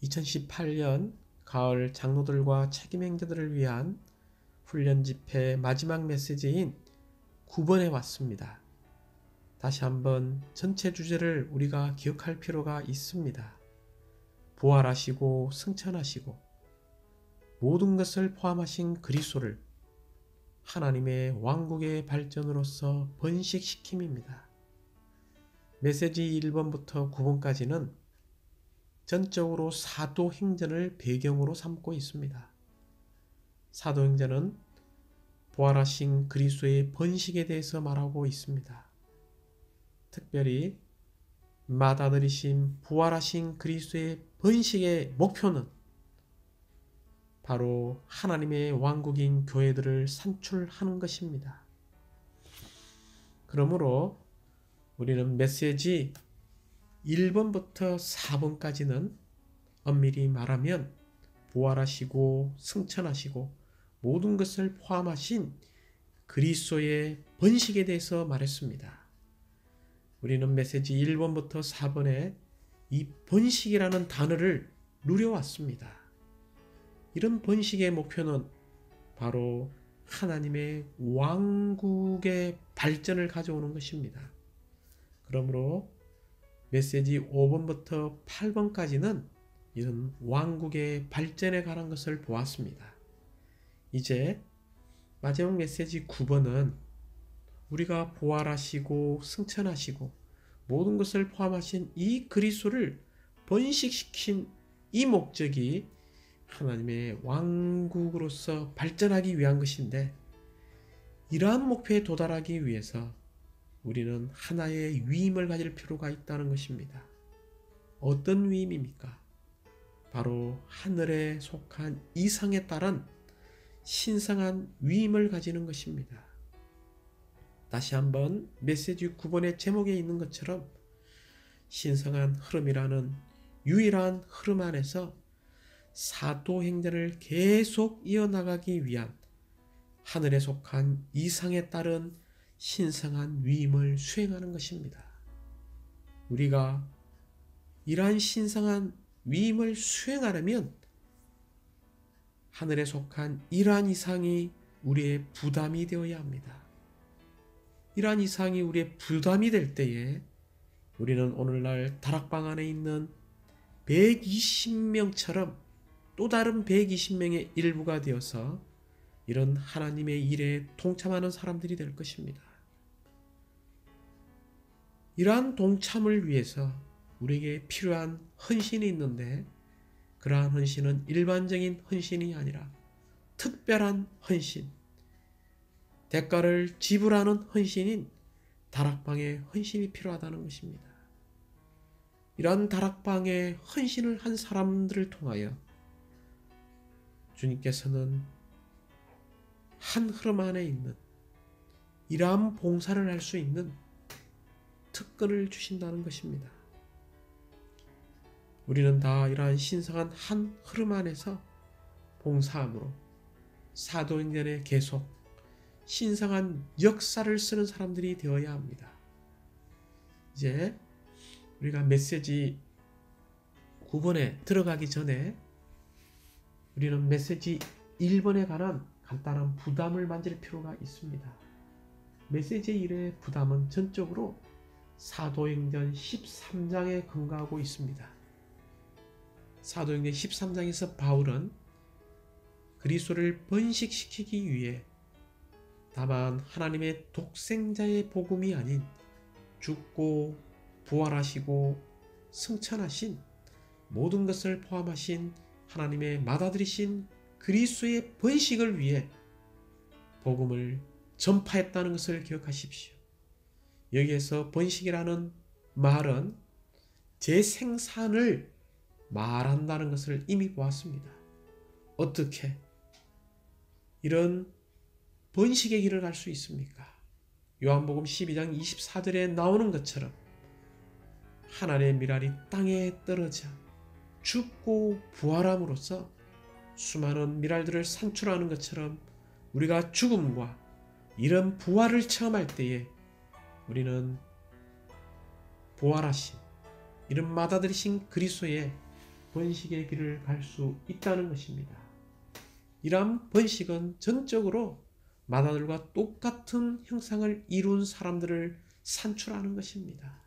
2018년 가을 장로들과 책임행자들을 위한 훈련 집회 마지막 메시지인 9번에 왔습니다. 다시 한번 전체 주제를 우리가 기억할 필요가 있습니다. 부활하시고 승천하시고 모든 것을 포함하신 그리스도를 하나님의 왕국의 발전으로서 번식시킴입니다. 메시지 1번부터 9번까지는 전적으로 사도행전을 배경으로 삼고 있습니다. 사도행전은 부활하신 그리스도의 번식에 대해서 말하고 있습니다. 특별히 맏아들이신 부활하신 그리스도의 번식의 목표는 바로 하나님의 왕국인 교회들을 산출하는 것입니다. 그러므로 우리는 메시지 1번부터 4번까지는 엄밀히 말하면 부활하시고 승천하시고 모든 것을 포함하신 그리스도의 번식에 대해서 말했습니다. 우리는 메시지 1번부터 4번에 이 번식이라는 단어를 누려왔습니다. 이런 번식의 목표는 바로 하나님의 왕국의 발전을 가져오는 것입니다. 그러므로 메시지 5번부터 8번까지는 이런 왕국의 발전에 관한 것을 보았습니다. 이제 마지막 메시지 9번은 우리가 부활하시고 승천하시고 모든 것을 포함하신 이 그리스도를 번식시킨 이 목적이 하나님의 왕국으로서 발전하기 위한 것인데, 이러한 목표에 도달하기 위해서 우리는 하나의 위임을 가질 필요가 있다는 것입니다. 어떤 위임입니까? 바로 하늘에 속한 이상에 따른 신성한 위임을 가지는 것입니다. 다시 한번 메시지 9번의 제목에 있는 것처럼 신성한 흐름이라는 유일한 흐름 안에서 사도행전을 계속 이어나가기 위한 하늘에 속한 이상에 따른 신성한 위임을 수행하는 것입니다. 우리가 이러한 신성한 위임을 수행하려면 하늘에 속한 이러한 이상이 우리의 부담이 되어야 합니다. 이러한 이상이 우리의 부담이 될 때에 우리는 오늘날 다락방 안에 있는 120명처럼 또 다른 120명의 일부가 되어서 이런 하나님의 일에 동참하는 사람들이 될 것입니다. 이러한 동참을 위해서 우리에게 필요한 헌신이 있는데, 그러한 헌신은 일반적인 헌신이 아니라 특별한 헌신, 대가를 지불하는 헌신인 다락방의 헌신이 필요하다는 것입니다. 이러한 다락방의 헌신을 한 사람들을 통하여 주님께서는 한 흐름 안에 있는 이러한 봉사를 할 수 있는 특권을 주신다는 것입니다. 우리는 다 이러한 신성한 한 흐름 안에서 봉사함으로 사도행전에 계속 신성한 역사를 쓰는 사람들이 되어야 합니다. 이제 우리가 메시지 9번에 들어가기 전에 우리는 메시지 1번에 관한 간단한 부담을 만질 필요가 있습니다. 메시지 1의 부담은 전적으로 사도행전 13장에 근거하고 있습니다. 사도행전 13장에서 바울은 그리스도를 번식시키기 위해 다만 하나님의 독생자의 복음이 아닌 죽고 부활하시고 승천하신 모든 것을 포함하신 하나님의 맏아들이신 그리스도의 번식을 위해 복음을 전파했다는 것을 기억하십시오. 여기에서 번식이라는 말은 재생산을 말한다는 것을 이미 보았습니다. 어떻게 이런 번식의 길을 갈 수 있습니까? 요한복음 12장 24절에 나오는 것처럼 하나님의 미랄이 땅에 떨어져 죽고 부활함으로써 수많은 미랄들을 산출하는 것처럼 우리가 죽음과 이런 부활을 체험할 때에 우리는 부활하신 이런 맏아들이신 그리스도의 번식의 길을 갈 수 있다는 것입니다. 이러한 번식은 전적으로 마다들과 똑같은 형상을 이룬 사람들을 산출하는 것입니다.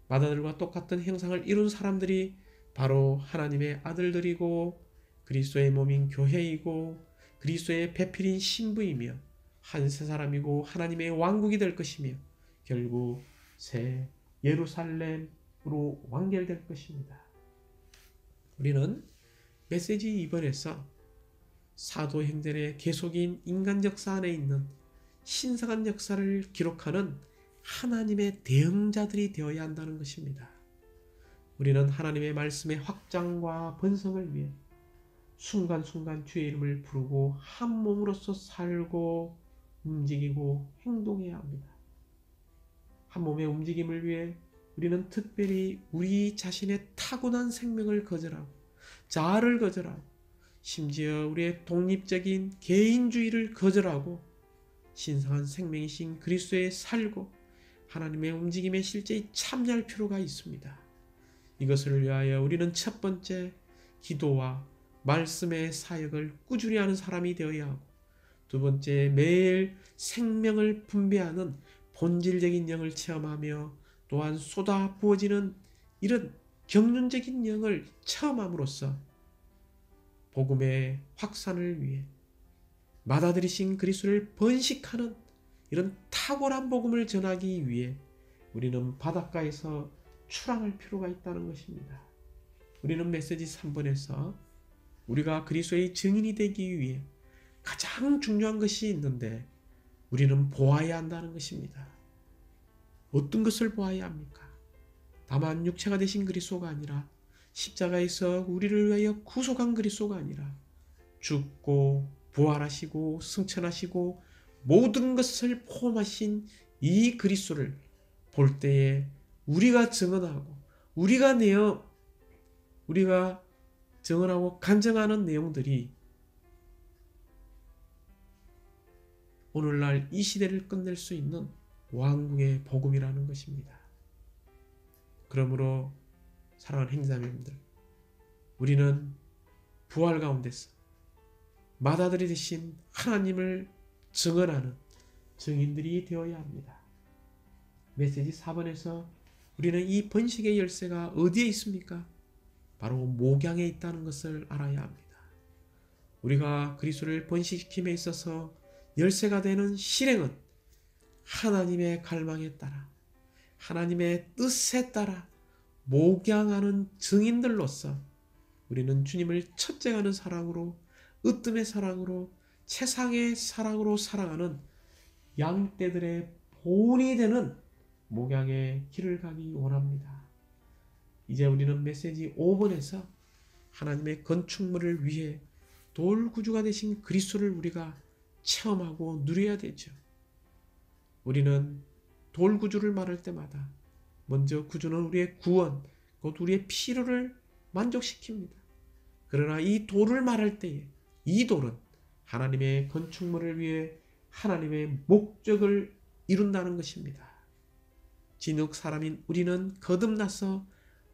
마다들과 똑같은 형상을 이룬 사람들이 바로 하나님의 아들들이고 그리스도의 몸인 교회이고 그리스도의 배필인 신부이며 한 새 사람이고 하나님의 왕국이 될 것이며 결국 새 예루살렘으로 완결될 것입니다. 우리는 메시지 2번에서 사도행전의 계속인 인간 역사 안에 있는 신성한 역사를 기록하는 하나님의 대응자들이 되어야 한다는 것입니다. 우리는 하나님의 말씀의 확장과 번성을 위해 순간순간 주의 이름을 부르고 한 몸으로서 살고 움직이고 행동해야 합니다. 한 몸의 움직임을 위해 우리는 특별히 우리 자신의 타고난 생명을 거절하고 자아를 거절하고 심지어 우리의 독립적인 개인주의를 거절하고 신성한 생명이신 그리스도에 살고 하나님의 움직임에 실제히 참여할 필요가 있습니다. 이것을 위하여 우리는 첫 번째 기도와 말씀의 사역을 꾸준히 하는 사람이 되어야 하고 두 번째 매일 생명을 분배하는 본질적인 영을 체험하며 또한 쏟아 부어지는 이런 경륜적인 영을 체험함으로써 복음의 확산을 위해 맏아들이신 그리스도를 번식하는 이런 탁월한 복음을 전하기 위해 우리는 바닷가에서 출항할 필요가 있다는 것입니다. 우리는 메시지 3번에서 우리가 그리스도의 증인이 되기 위해 가장 중요한 것이 있는데 우리는 보아야 한다는 것입니다. 어떤 것을 보아야 합니까? 다만 육체가 되신 그리스도가 아니라 십자가에서 우리를 위하여 구속한 그리스도가 아니라 죽고 부활하시고 승천하시고 모든 것을 포함하신 이 그리스도를 볼 때에 우리가 증언하고 우리가 증언하고 간증하는 내용들이 오늘날 이 시대를 끝낼 수 있는 왕궁의 복음이라는 것입니다. 그러므로 사랑하는 행자님들, 우리는 부활 가운데서 맏아들이 되신 하나님을 증언하는 증인들이 되어야 합니다. 메시지 4번에서 우리는 이 번식의 열쇠가 어디에 있습니까? 바로 목양에 있다는 것을 알아야 합니다. 우리가 그리스도를 번식시킴에 있어서 열쇠가 되는 실행은 하나님의 갈망에 따라 하나님의 뜻에 따라 목양하는 증인들로서 우리는 주님을 첫째가는 사랑으로 으뜸의 사랑으로 세상의 사랑으로 사랑하는 양떼들의 본이 되는 목양의 길을 가기 원합니다. 이제 우리는 메시지 5번에서 하나님의 건축물을 위해 돌구주가 되신 그리스도를 우리가 체험하고 누려야 되죠. 우리는 돌구주를 말할 때마다 먼저 구주는 우리의 구원, 곧 우리의 필요를 만족시킵니다. 그러나 이 돌을 말할 때에 이 돌은 하나님의 건축물을 위해 하나님의 목적을 이룬다는 것입니다. 진흙 사람인 우리는 거듭나서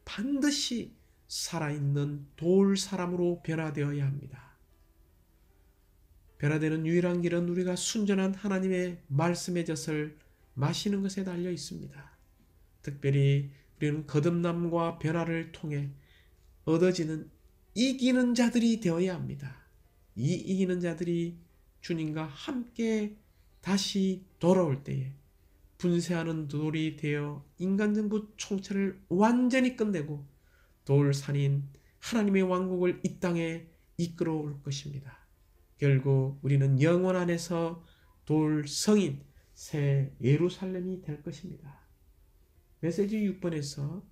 반드시 살아있는 돌 사람으로 변화되어야 합니다. 변화되는 유일한 길은 우리가 순전한 하나님의 말씀의 젖을 마시는 것에 달려 있습니다. 특별히 우리는 거듭남과 변화를 통해 얻어지는 이기는 자들이 되어야 합니다. 이 이기는 자들이 주님과 함께 다시 돌아올 때에 분쇄하는 돌이 되어 인간정부 총체를 완전히 끝내고 돌산인 하나님의 왕국을 이 땅에 이끌어 올 것입니다. 결국 우리는 영원 안에서 돌성인 새 예루살렘이 될 것입니다. 메시지 6번에서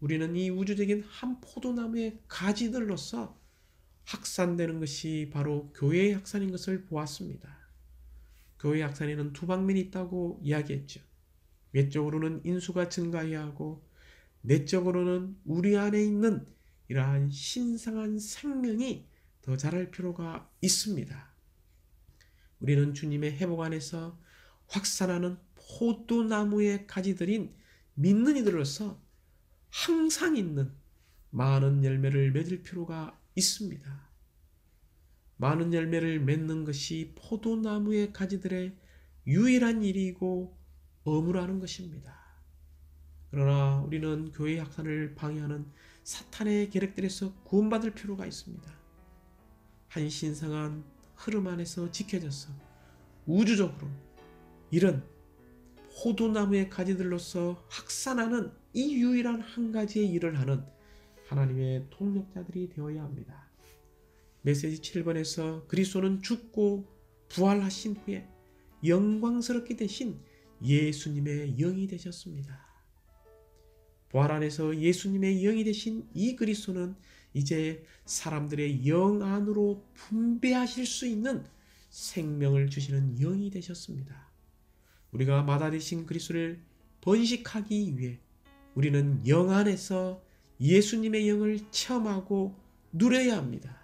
우리는 이 우주적인 한 포도나무의 가지들로서 확산되는 것이 바로 교회의 확산인 것을 보았습니다. 교회의 확산에는 두 방면이 있다고 이야기했죠. 외적으로는 인수가 증가해야 하고 내적으로는 우리 안에 있는 이러한 신성한 생명이 더 자랄 필요가 있습니다. 우리는 주님의 회복 안에서 확산하는 포도나무의 가지들인 믿는 이들로서 항상 있는 많은 열매를 맺을 필요가 있습니다. 많은 열매를 맺는 것이 포도나무의 가지들의 유일한 일이고 의무라는 것입니다. 그러나 우리는 교회 확산을 방해하는 사탄의 계략들에서 구원받을 필요가 있습니다. 한 신성한 흐름 안에서 지켜져서 우주적으로 이런 포도나무의 가지들로서 확산하는 이 유일한 한 가지의 일을 하는 하나님의 동력자들이 되어야 합니다. 메시지 7번에서 그리스도는 죽고 부활하신 후에 영광스럽게 되신 예수님의 영이 되셨습니다. 부활 안에서 예수님의 영이 되신 이 그리스도는 이제 사람들의 영 안으로 분배하실 수 있는 생명을 주시는 영이 되셨습니다. 우리가 마다 되신 그리스도를 번식하기 위해 우리는 영 안에서 예수님의 영을 체험하고 누려야 합니다.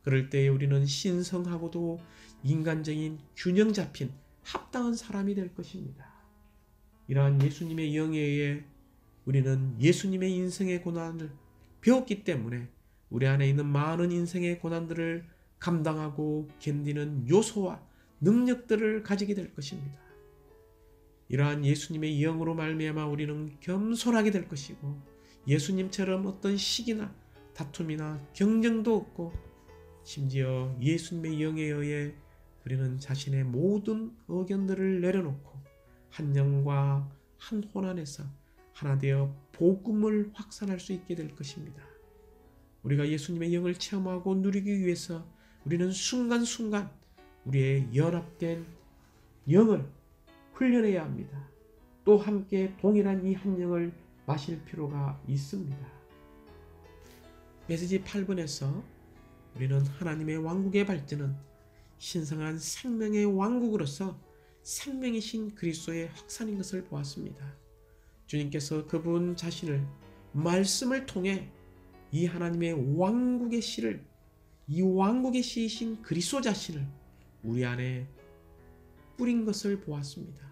그럴 때 우리는 신성하고도 인간적인 균형 잡힌 합당한 사람이 될 것입니다. 이러한 예수님의 영에 의해 우리는 예수님의 인생의 고난을 배웠기 때문에 우리 안에 있는 많은 인생의 고난들을 감당하고 견디는 요소와 능력들을 가지게 될 것입니다. 이러한 예수님의 영으로 말미암아 우리는 겸손하게 될 것이고 예수님처럼 어떤 시기나 다툼이나 경쟁도 없고 심지어 예수님의 영에 의해 우리는 자신의 모든 의견들을 내려놓고 한 영과 한 혼 안에서 하나 되어 복음을 확산할 수 있게 될 것입니다. 우리가 예수님의 영을 체험하고 누리기 위해서 우리는 순간순간 우리의 연합된 영을 훈련해야 합니다. 또 함께 동일한 이 한 영을 마실 필요가 있습니다. 메시지 8번에서 우리는 하나님의 왕국의 발전은 신성한 생명의 왕국으로서 생명이신 그리스도의 확산인 것을 보았습니다. 주님께서 그분 자신을 말씀을 통해 이 하나님의 왕국의 씨를, 이 왕국의 씨이신 그리스도 자신을 우리 안에 뿌린 것을 보았습니다.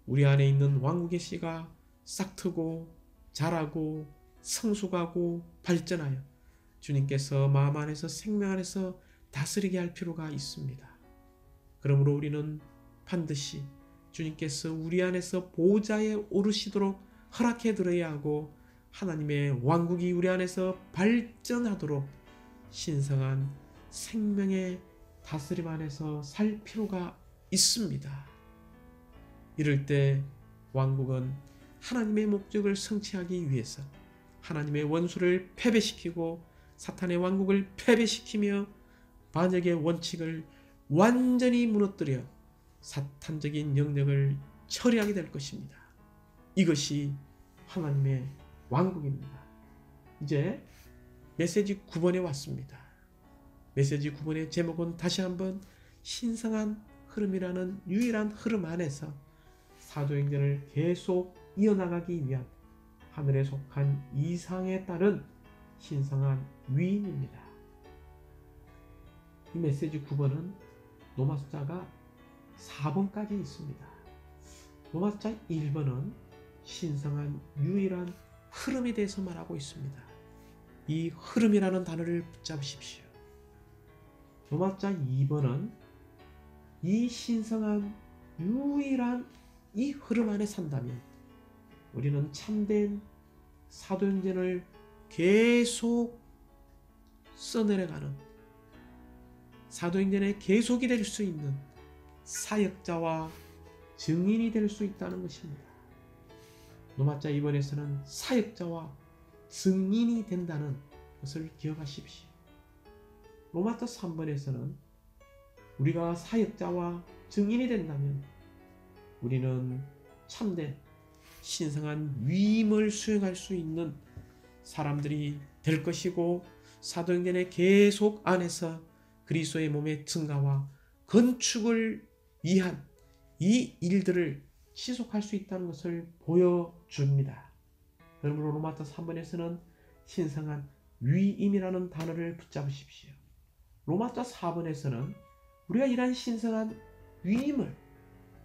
우리 안에 있는 왕국의 씨가 싹트고 자라고 성숙하고 발전하여 주님께서 마음 안에서 생명 안에서 다스리게 할 필요가 있습니다. 그러므로 우리는 반드시 주님께서 우리 안에서 보좌에 오르시도록 허락해 드려야 하고 하나님의 왕국이 우리 안에서 발전하도록 신성한 생명의 다스림 안에서 살 필요가 있습니다. 이럴 때 왕국은 하나님의 목적을 성취하기 위해서 하나님의 원수를 패배시키고 사탄의 왕국을 패배시키며 반역의 원칙을 완전히 무너뜨려 사탄적인 영역을 처리하게 될 것입니다. 이것이 하나님의 왕국입니다. 이제 메시지 9번에 왔습니다. 메시지 9번의 제목은 다시 한번 신성한 흐름이라는 유일한 흐름 안에서 사도행전을 계속 이어나가기 위한 하늘에 속한 이상에 따른 신성한 위임입니다. 이 메시지 9번은 로마 숫자가 4번까지 있습니다. 로마 숫자 1번은 신성한 유일한 흐름에 대해서 말하고 있습니다. 이 흐름이라는 단어를 붙잡으십시오. 로마 숫자 2번은 이 신성한 유일한 이 흐름 안에 산다면 우리는 참된 사도행전을 계속 써내려가는 사도행전의 계속이 될 수 있는 사역자와 증인이 될 수 있다는 것입니다. 로마자 2번에서는 사역자와 증인이 된다는 것을 기억하십시오. 로마자 3번에서는 우리가 사역자와 증인이 된다면 우리는 참된 신성한 위임을 수행할 수 있는 사람들이 될 것이고 사도행전의 계속 안에서 그리스도의 몸의 증가와 건축을 위한 이 일들을 지속할 수 있다는 것을 보여줍니다. 그러므로 로마서 3번에서는 신성한 위임이라는 단어를 붙잡으십시오. 로마서 4번에서는 우리가 이러한 신성한 위임을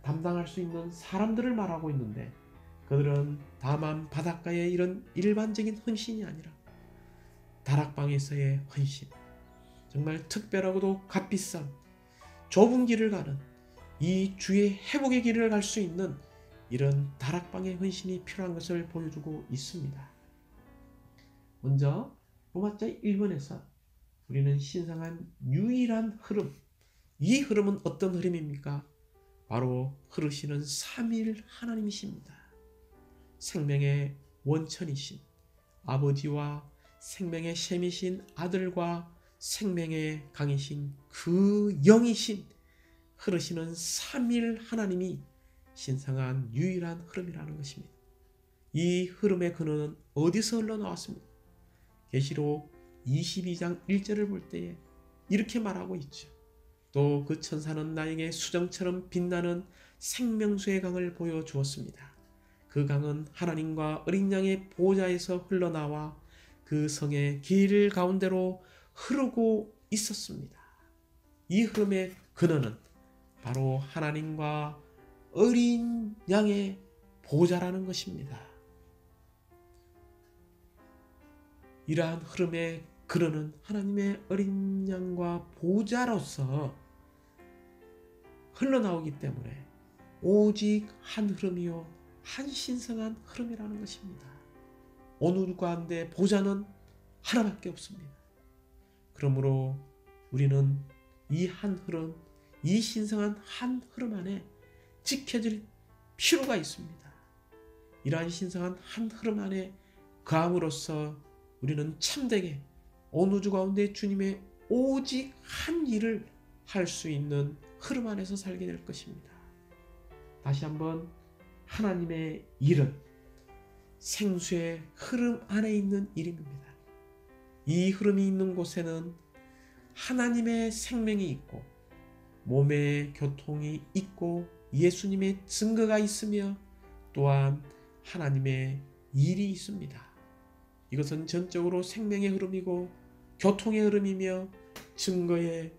담당할 수 있는 사람들을 말하고 있는데 그들은 다만 바닷가의 이런 일반적인 헌신이 아니라 다락방에서의 헌신, 정말 특별하고도 값비싼 좁은 길을 가는 이 주의 회복의 길을 갈 수 있는 이런 다락방의 헌신이 필요한 것을 보여주고 있습니다. 먼저 로마자 1번에서 우리는 신성한 유일한 흐름, 이 흐름은 어떤 흐름입니까? 바로 흐르시는 삼위일 하나님이십니다. 생명의 원천이신 아버지와 생명의 셈이신 아들과 생명의 강이신 그 영이신 흐르시는 삼위일 하나님이 신성한 유일한 흐름이라는 것입니다. 이 흐름의 근원은 어디서 흘러나왔습니까? 계시록 22장 1절을 볼 때에 이렇게 말하고 있죠. 또 그 천사는 나에게 수정처럼 빛나는 생명수의 강을 보여주었습니다. 그 강은 하나님과 어린 양의 보좌에서 흘러나와 그 성의 길 가운데로 흐르고 있었습니다. 이 흐름의 근원은 바로 하나님과 어린 양의 보좌라는 것입니다. 이러한 흐름의 근원은 하나님의 어린 양과 보좌로서 흘러나오기 때문에 오직 한 흐름이요 한 신성한 흐름이라는 것입니다. 어느 가운데 보좌는 하나밖에 없습니다. 그러므로 우리는 이 한 흐름, 이 신성한 한 흐름 안에 지켜질 필요가 있습니다. 이러한 신성한 한 흐름 안에 거함으로써 우리는 참되게 어느 주 가운데 주님의 오직 한 일을 할 수 있는 흐름 안에서 살게 될 것입니다. 다시 한번 하나님의 일은 생수의 흐름 안에 있는 일입니다. 이 흐름이 있는 곳에는 하나님의 생명이 있고 몸의 교통이 있고 예수님의 증거가 있으며 또한 하나님의 일이 있습니다. 이것은 전적으로 생명의 흐름이고 교통의 흐름이며 증거의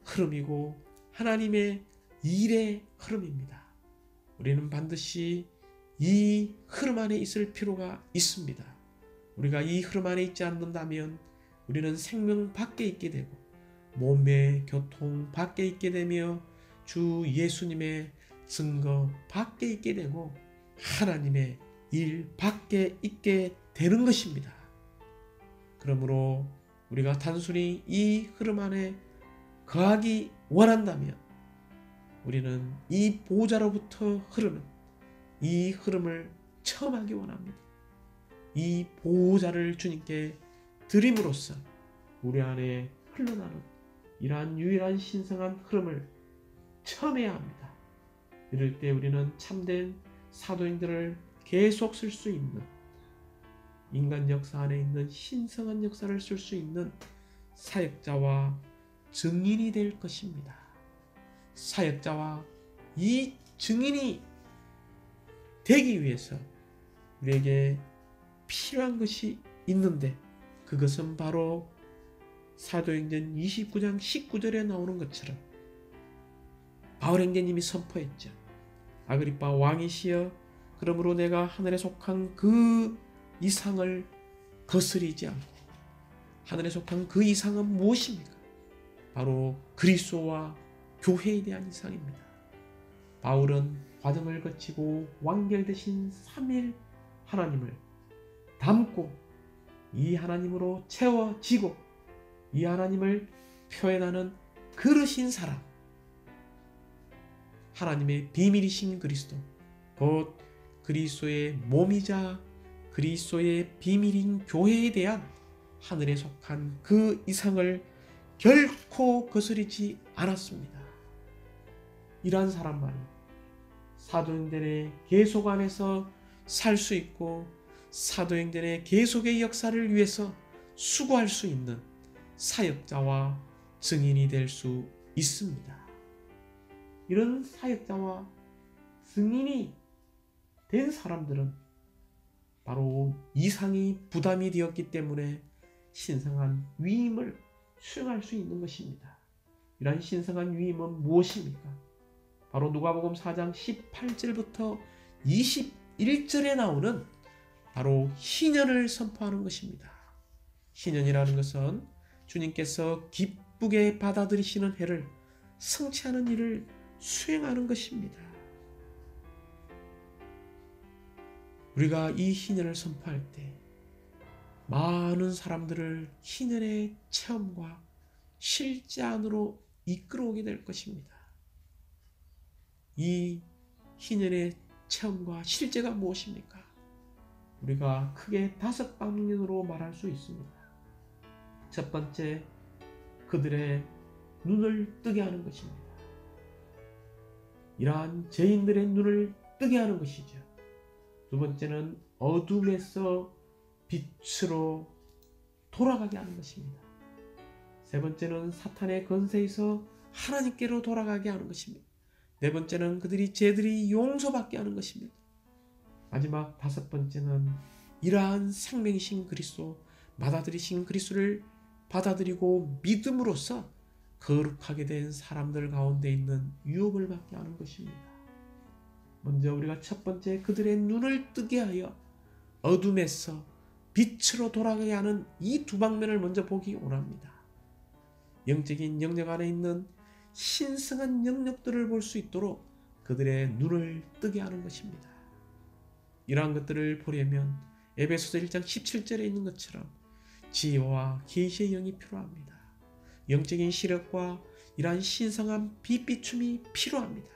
흐름이고 하나님의 일의 흐름입니다. 우리는 반드시 이 흐름 안에 있을 필요가 있습니다. 우리가 이 흐름 안에 있지 않는다면 우리는 생명 밖에 있게 되고 몸의 교통 밖에 있게 되며 주 예수님의 증거 밖에 있게 되고 하나님의 일 밖에 있게 되는 것입니다. 그러므로 우리가 단순히 이 흐름 안에 거하기 원한다면 우리는 이 보좌로부터 흐르는 이 흐름을 체험하기 원합니다. 이 보좌를 주님께 드림으로써 우리 안에 흘러나는 이러한 유일한 신성한 흐름을 체험해야 합니다. 이럴 때 우리는 참된 사도행전을 계속 쓸 수 있는 인간 역사 안에 있는 신성한 역사를 쓸 수 있는 사역자와 증인이 될 것입니다. 사역자와 이 증인이 되기 위해서 우리에게 필요한 것이 있는데 그것은 바로 사도행전 29장 19절에 나오는 것처럼 바울행전님이 선포했죠. 아그리빠 왕이시여 그러므로 내가 하늘에 속한 그 이상을 거스리지 않고 하늘에 속한 그 이상은 무엇입니까? 바로 그리스도와 교회에 대한 이상입니다. 바울은 과정을 거치고 완결되신 3일 하나님을 담고 이 하나님으로 채워지고 이 하나님을 표현하는 그릇인 사람, 하나님의 비밀이신 그리스도, 곧 그리스도의 몸이자 그리스도의 비밀인 교회에 대한 하늘에 속한 그 이상을 결코 거스르지 않았습니다. 이러한 사람만이 사도행전의 계속 안에서 살 수 있고 사도행전의 계속의 역사를 위해서 수고할 수 있는 사역자와 증인이 될 수 있습니다. 이런 사역자와 증인이 된 사람들은 바로 이상이 부담이 되었기 때문에 신성한 위임을 수행할 수 있는 것입니다. 이러한 신성한 위임은 무엇입니까? 바로 누가복음 4장 18절부터 1절에 나오는 바로 희년을 선포하는 것입니다. 희년이라는 것은 주님께서 기쁘게 받아들이시는 해를 성취하는 일을 수행하는 것입니다. 우리가 이 희년을 선포할 때 많은 사람들을 희년의 체험과 실제 안으로 이끌어오게 될 것입니다. 이 희년의 체험과 실제가 무엇입니까? 우리가 크게 5방면으로 말할 수 있습니다. 첫 번째, 그들의 눈을 뜨게 하는 것입니다. 이러한 죄인들의 눈을 뜨게 하는 것이죠. 두 번째는 어둠에서 빛으로 돌아가게 하는 것입니다. 세 번째는 사탄의 권세에서 하나님께로 돌아가게 하는 것입니다. 네 번째는 죄들이 용서받게 하는 것입니다. 마지막 5번째는 이러한 생명이신 그리스도, 받아들이신 그리스도를 받아들이고 믿음으로써 거룩하게 된 사람들 가운데 있는 유업을 받게 하는 것입니다. 먼저 우리가 첫 번째, 그들의 눈을 뜨게 하여 어둠에서 빛으로 돌아가게 하는 이 두 방면을 먼저 보기 원합니다. 영적인 영역 안에 있는 신성한 영역들을 볼 수 있도록 그들의 눈을 뜨게 하는 것입니다. 이러한 것들을 보려면 에베소서 1장 17절에 있는 것처럼 지혜와 계시의 영이 필요합니다. 영적인 시력과 이러한 신성한 빛비춤이 필요합니다.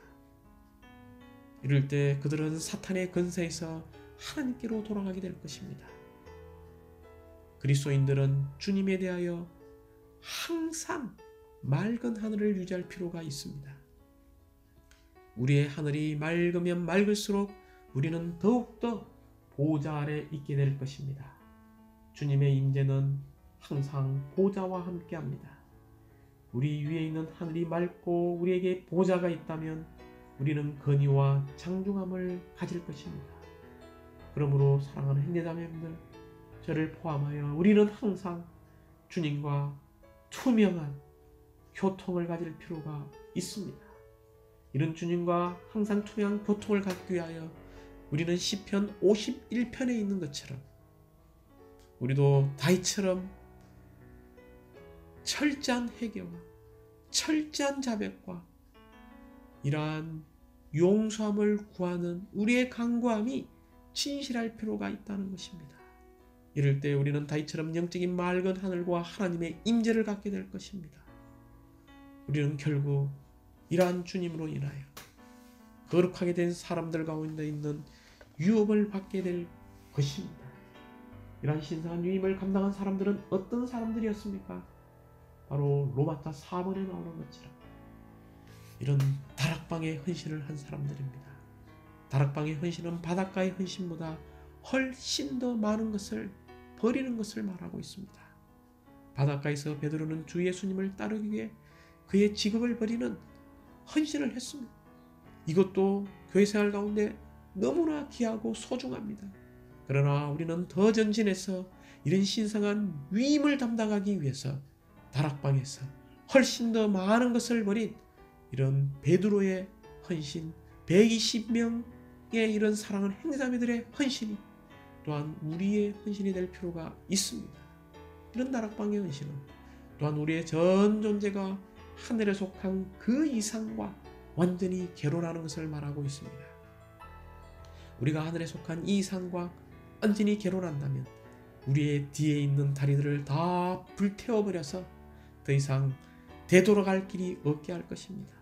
이럴 때 그들은 사탄의 권세에서 하나님께로 돌아가게 될 것입니다. 그리스도인들은 주님에 대하여 항상 맑은 하늘을 유지할 필요가 있습니다. 우리의 하늘이 맑으면 맑을수록 우리는 더욱더 보좌 아래 있게 될 것입니다. 주님의 임재는 항상 보좌와 함께 합니다. 우리 위에 있는 하늘이 맑고 우리에게 보좌가 있다면 우리는 건의와 장중함을 가질 것입니다. 그러므로 사랑하는 형제자매님들, 저를 포함하여 우리는 항상 주님과 투명한 교통을 가질 필요가 있습니다. 이런 주님과 항상 투명한 교통을 갖기 위하여 우리는 시편 51편에 있는 것처럼 우리도 다윗처럼 철저한 회개와 철저한 자백과 이러한 용서함을 구하는 우리의 간구함이 진실할 필요가 있다는 것입니다. 이럴 때 우리는 다윗처럼 영적인 맑은 하늘과 하나님의 임재를 갖게 될 것입니다. 우리는 결국 이러한 주님으로 인하여 거룩하게 된 사람들 가운데 있는 유업을 받게 될 것입니다. 이러한 신성한 유임을 감당한 사람들은 어떤 사람들이었습니까? 바로 로마서 4번에 나오는 것처럼 이런 다락방의 헌신을 한 사람들입니다. 다락방의 헌신은 바닷가의 헌신보다 훨씬 더 많은 것을 버리는 것을 말하고 있습니다. 바닷가에서 베드로는 주 예수님을 따르기 위해 그의 직업을 버리는 헌신을 했습니다. 이것도 교회 생활 가운데 너무나 귀하고 소중합니다. 그러나 우리는 더 전진해서 이런 신성한 위임을 담당하기 위해서 다락방에서 훨씬 더 많은 것을 버린 이런 베드로의 헌신, 120명의 이런 사랑하는 형제자매들의 헌신이 또한 우리의 헌신이 될 필요가 있습니다. 이런 다락방의 헌신은 또한 우리의 전 존재가 하늘에 속한 그 이상과 완전히 결혼하는 것을 말하고 있습니다. 우리가 하늘에 속한 이 이상과 완전히 결혼한다면 우리의 뒤에 있는 다리들을 다 불태워버려서 더 이상 되돌아갈 길이 없게 할 것입니다.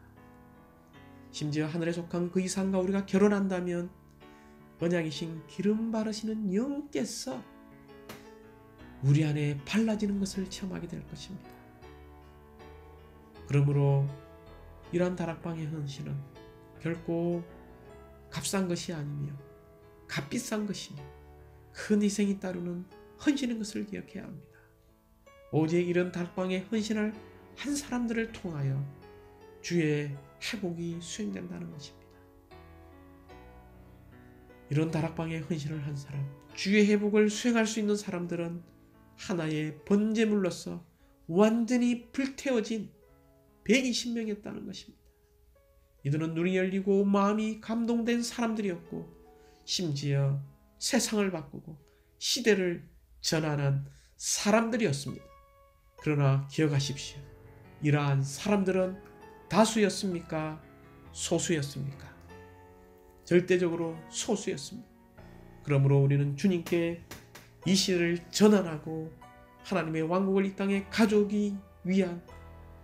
심지어 하늘에 속한 그 이상과 우리가 결혼한다면 언약이신 기름 바르시는 영께서 우리 안에 발라지는 것을 체험하게 될 것입니다. 그러므로 이러한 다락방의 헌신은 결코 값싼 것이 아니며 값비싼 것이며 큰 희생이 따르는 헌신인 것을 기억해야 합니다. 오직 이런 다락방의 헌신을 한 사람들을 통하여 주의 회복이 수행된다는 것입니다. 이런 다락방의 헌신을 한 사람, 주의 회복을 수행할 수 있는 사람들은 하나의 번제물로서 완전히 불태워진 120명이었다는 것입니다. 이들은 눈이 열리고 마음이 감동된 사람들이었고 심지어 세상을 바꾸고 시대를 전환한 사람들이었습니다. 그러나 기억하십시오. 이러한 사람들은 다수였습니까? 소수였습니까? 절대적으로 소수였습니다. 그러므로 우리는 주님께 이 시대를 전환하고 하나님의 왕국을 이 땅에 가져오기 위한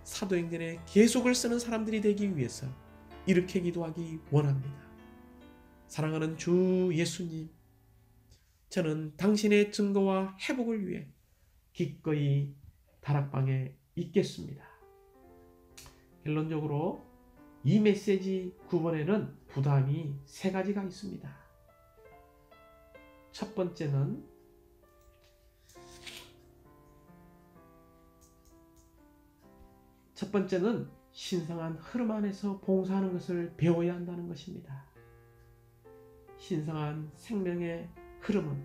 사도행전의 계속을 쓰는 사람들이 되기 위해서 이렇게 기도하기 원합니다. 사랑하는 주 예수님, 저는 당신의 증거와 회복을 위해 기꺼이 다락방에 있겠습니다. 결론적으로 이 메시지 9번에는 부담이 3가지가 있습니다. 첫 번째는 신성한 흐름 안에서 봉사하는 것을 배워야 한다는 것입니다. 신성한 생명의 흐름은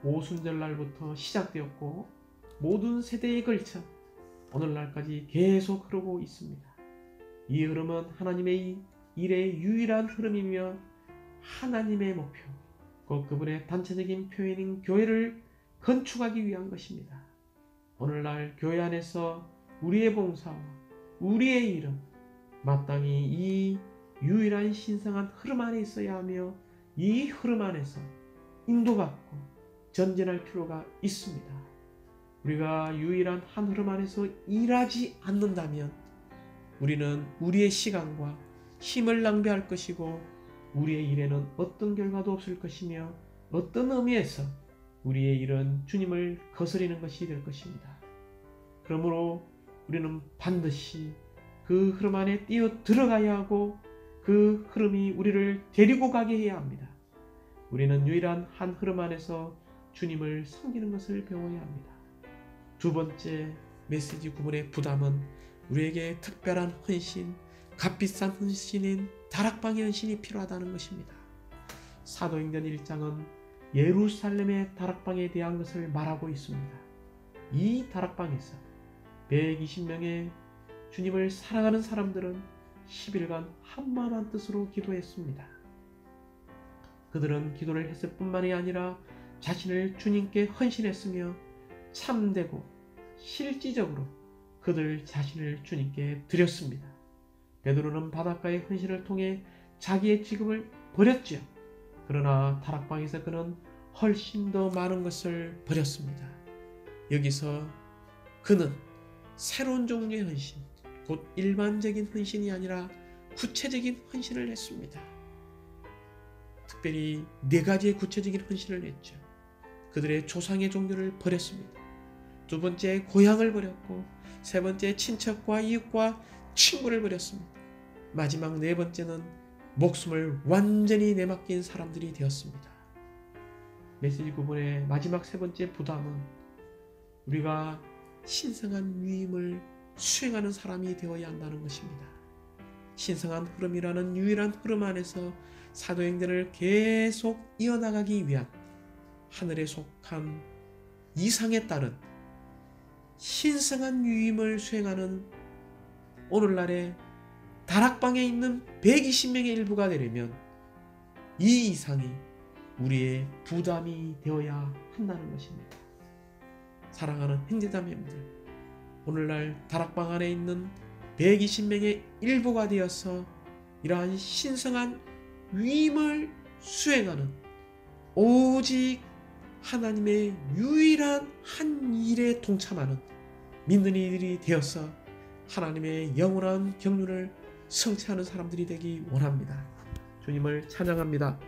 오순절날부터 시작되었고 모든 세대에 걸쳐 오늘날까지 계속 흐르고 있습니다. 이 흐름은 하나님의 일의 유일한 흐름이며 하나님의 목표, 곧 그분의 단체적인 표현인 교회를 건축하기 위한 것입니다. 오늘날 교회 안에서 우리의 봉사와 우리의 일은 마땅히 이 유일한 신성한 흐름 안에 있어야 하며 이 흐름 안에서 인도받고 전진할 필요가 있습니다. 우리가 유일한 한 흐름 안에서 일하지 않는다면 우리는 우리의 시간과 힘을 낭비할 것이고 우리의 일에는 어떤 결과도 없을 것이며 어떤 의미에서 우리의 일은 주님을 거스리는 것이 될 것입니다. 그러므로 우리는 반드시 그 흐름 안에 뛰어 들어가야 하고 그 흐름이 우리를 데리고 가게 해야 합니다. 우리는 유일한 한 흐름 안에서 주님을 섬기는 것을 배워야 합니다. 두 번째 메시지 9번의 부담은 우리에게 특별한 헌신, 값비싼 헌신인 다락방의 헌신이 필요하다는 것입니다. 사도행전 1장은 예루살렘의 다락방에 대한 것을 말하고 있습니다. 이 다락방에서 120명의 주님을 사랑하는 사람들은 10일간 한마음 한 뜻으로 기도했습니다. 그들은 기도를 했을 뿐만이 아니라 자신을 주님께 헌신했으며 참되고 실질적으로 그들 자신을 주님께 드렸습니다. 베드로는 바닷가의 헌신을 통해 자기의 직업을 버렸죠. 그러나 다락방에서 그는 훨씬 더 많은 것을 버렸습니다. 여기서 그는 새로운 종류의 헌신, 곧 일반적인 헌신이 아니라 구체적인 헌신을 했습니다. 특별히 4가지의 구체적인 헌신을 했죠. 그들의 조상의 종교를 버렸습니다. 두 번째 고향을 버렸고, 세 번째 친척과 이웃과 친구를 버렸습니다. 마지막 4번째는 목숨을 완전히 내맡긴 사람들이 되었습니다. 메시지 9번의 마지막 3번째 부담은 우리가 신성한 위임을 수행하는 사람이 되어야 한다는 것입니다. 신성한 흐름이라는 유일한 흐름 안에서 사도행전을 계속 이어나가기 위한 하늘에 속한 이상에 따른 신성한 위임을 수행하는 오늘날의 다락방에 있는 120명의 일부가 되려면 이 이상이 우리의 부담이 되어야 한다는 것입니다. 사랑하는 형제자매님들, 오늘날 다락방 안에 있는 120명의 일부가 되어서 이러한 신성한 위임을 수행하는 오직 하나님의 유일한 한 일에 동참하는 믿는 이들이 되어서 하나님의 영원한 경륜을 성취하는 사람들이 되기 원합니다. 주님을 찬양합니다.